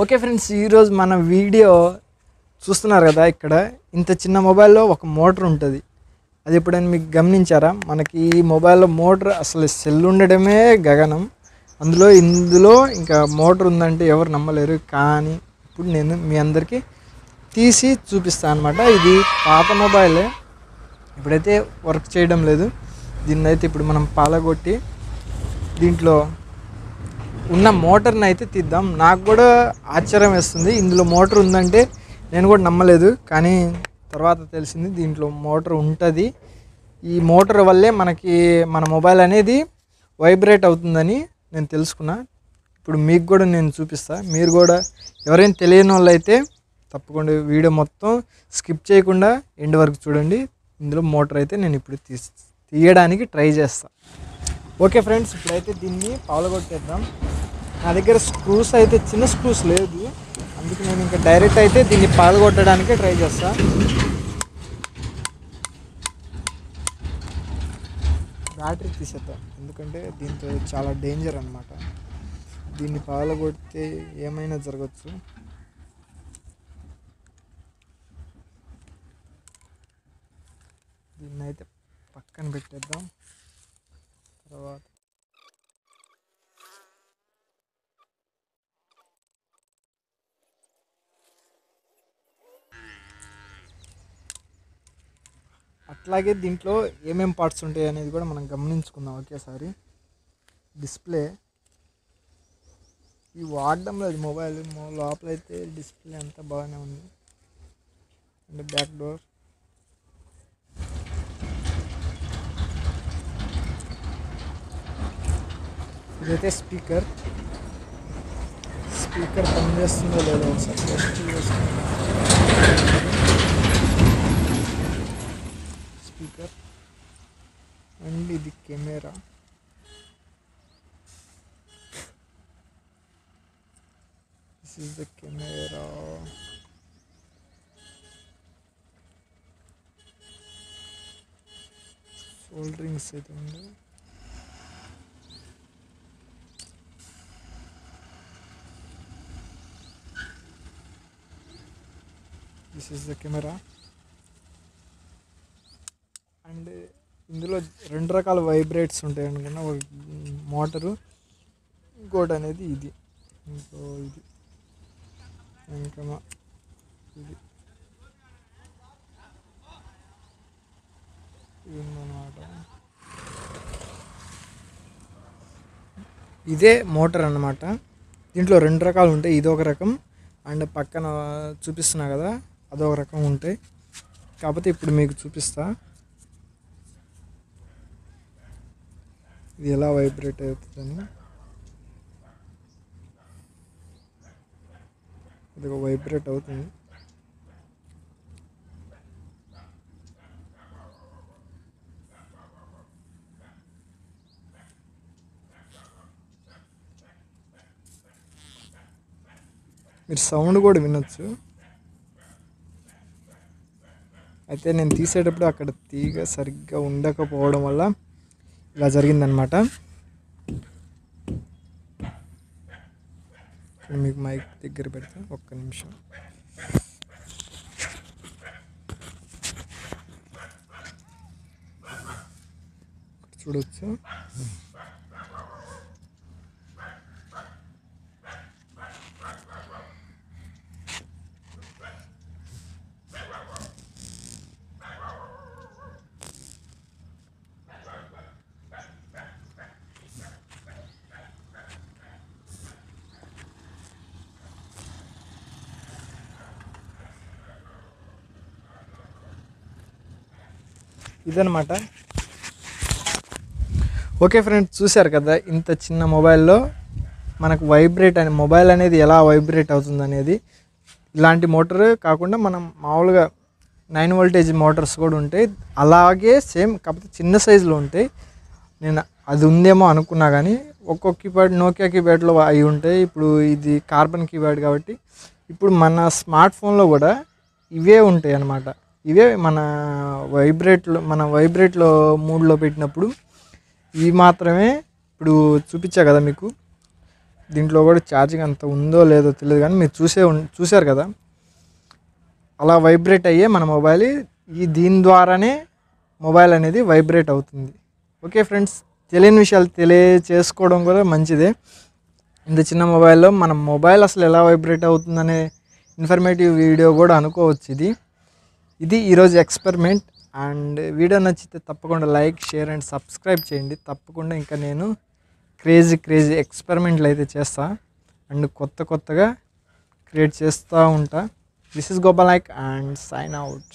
Okay friends, ఈరోజు మన video చూస్తున్నారు కదా. ఇక్కడ ఇంత చిన్న మొబైల్లో ఒక మోటార్ ఉంటుంది. అది ఎప్పుడైనా మీకు గమనించారా? మనకి ఈ మొబైల్లో మోటార్ అసలు సెల్ ఉండడమే గగనం. ఇందులో ఇంకా మోటార్ ఉందంటే ఎవరు నమ్మలేరు. కానీ ఇప్పుడు నేను మీ అందరికీ తీసి చూపిస్తాను అనమాట. ఇది పాత మొబైలే, ఇప్పుడైతే వర్క్ చేయడం లేదు. దీన్ని అయితే ఇప్పుడు మనం పాలగొట్టి దీంట్లో ఉన్న మోటార్ని అయితే తీద్దాం. నాకు కూడా ఆశ్చర్యం వేస్తుంది, ఇందులో మోటార్ ఉందంటే నేను కూడా నమ్మలేదు. కానీ తర్వాత తెలిసింది దీంట్లో మోటార్ ఉంటుంది. ఈ మోటార్ వల్లే మనకి మన మొబైల్ అనేది వైబ్రేట్ అవుతుందని నేను తెలుసుకున్నా. ఇప్పుడు మీకు కూడా నేను చూపిస్తాను. మీరు కూడా ఎవరైనా తెలియని వాళ్ళు అయితే తప్పకుండా వీడియో మొత్తం స్కిప్ చేయకుండా ఎండ్ వరకు చూడండి. ఇందులో మోటార్ అయితే నేను ఇప్పుడు తీయడానికి ట్రై చేస్తాను. ఓకే ఫ్రెండ్స్, ఇప్పుడైతే దీన్ని పగలగొట్టేద్దాం. నా దగ్గర స్క్రూస్ అయితే చిన్న స్క్రూస్ లేదు, అందుకే నేను ఇంకా డైరెక్ట్ అయితే దీన్ని పగలగొట్టడానికే ట్రై చేస్తాను. బ్యాటరీ తీసేద్దాం, ఎందుకంటే దీంతో చాలా డేంజర్ అన్నమాట. దీన్ని పగలగొడితే ఏమైనా జరగచ్చు. దీన్ని అయితే పక్కన పెట్టేద్దాం. తర్వాత అట్లాగే దీంట్లో ఏమేం పార్ట్స్ ఉంటాయి అనేది కూడా మనం గమనించుకుందాం ఒకేసారి. డిస్ప్లే ఈ వాడడం లేదు మొబైల్ లోపల అయితే డిస్ప్లే అంతా బాగానే ఉంది. అండ్ బ్యాక్ డోర్, ఇదైతే స్పీకర్ పనిచేస్తుందో లేదో ఒకసారి టెస్ట్ చేసుకుందాం. స్పీకర్ అండ్ ఇది camera. This is the camera. Solderings అయితే ఉంది. This is the camera. And ఇందులో రెండు రకాల వైబ్రేట్స్ ఉంటాయి అనుకున్నా. ఒక మోటరు, ఇంకోటి అనేది ఇది, ఇంకో ఇది ఇంకా ఇది ఉందన్నమాట. ఇదే మోటార్ అన్నమాట. దీంట్లో రెండు రకాలు ఉంటాయి, ఇదొక రకం అండ్ పక్కన చూపిస్తున్నా కదా అదొక రకం ఉంటాయి. కాకపోతే ఇప్పుడు మీకు చూపిస్తా ఇది ఎలా వైబ్రేట్ అవుతుందని. ఇది వైబ్రేట్ అవుతుంది. మీరు సౌండ్ కూడా వినొచ్చు. అయితే నేను తీసేటప్పుడు అక్కడ తీగ సరిగ్గా ఉండకపోవడం వల్ల ఇలా జరిగిందనమాట. మీకు మైక్ దగ్గర పెడతా, ఒక్క నిమిషం. చూడవచ్చు. ఇదనమాట. ఓకే ఫ్రెండ్స్, చూశారు కదా ఇంత చిన్న మొబైల్లో మనకు మొబైల్ అనేది ఎలా వైబ్రేట్ అవుతుంది అనేది. ఇలాంటి మోటార్ కాకుండా మనం మామూలుగా 9 వోల్టేజ్ మోటార్స్ కూడా ఉంటాయి, అలాగే సేమ్, కాకపోతే చిన్న సైజులో ఉంటాయి. నేను అది ఉందేమో అనుకున్నా, కానీ ఒక్కొక్క కీప్యాడ్ నోకియా కీప్యాడ్లో అవి ఉంటాయి. ఇప్పుడు ఇది కార్బన్ కీప్యాడ్ కాబట్టి ఇప్పుడు మన స్మార్ట్ ఫోన్లో కూడా ఇవే ఉంటాయి అన్నమాట. ఇవే మన వైబ్రేట్లో మూడ్లో పెట్టినప్పుడు ఇవి మాత్రమే. ఇప్పుడు చూపించా కదా మీకు, దీంట్లో కూడా ఛార్జింగ్ అంత ఉందో లేదో తెలియదు, కానీ మీరు చూశారు కదా, అలా వైబ్రేట్ అయ్యే మన మొబైల్ దీని ద్వారానే మొబైల్ అనేది వైబ్రేట్ అవుతుంది. ఓకే ఫ్రెండ్స్, తెలియని విషయాలు తెలియచేసుకోవడం కూడా మంచిదే. ఇంత చిన్న మొబైల్లో మన మొబైల్ అసలు ఎలా వైబ్రేట్ అవుతుందనే ఇన్ఫర్మేటివ్ వీడియో కూడా అనుకోవచ్చు. ఇది ఈరోజు ఎక్స్పెరిమెంట్. అండ్ వీడియో నచ్చితే తప్పకుండా లైక్, షేర్ అండ్ సబ్స్క్రైబ్ చేయండి. తప్పకుండా ఇంకా నేను క్రేజీ ఎక్స్పెరిమెంట్లు అయితే చేస్తా అండ్ కొత్తగా క్రియేట్ చేస్తూ ఉంటా. This is Gopal Nayak and sign out.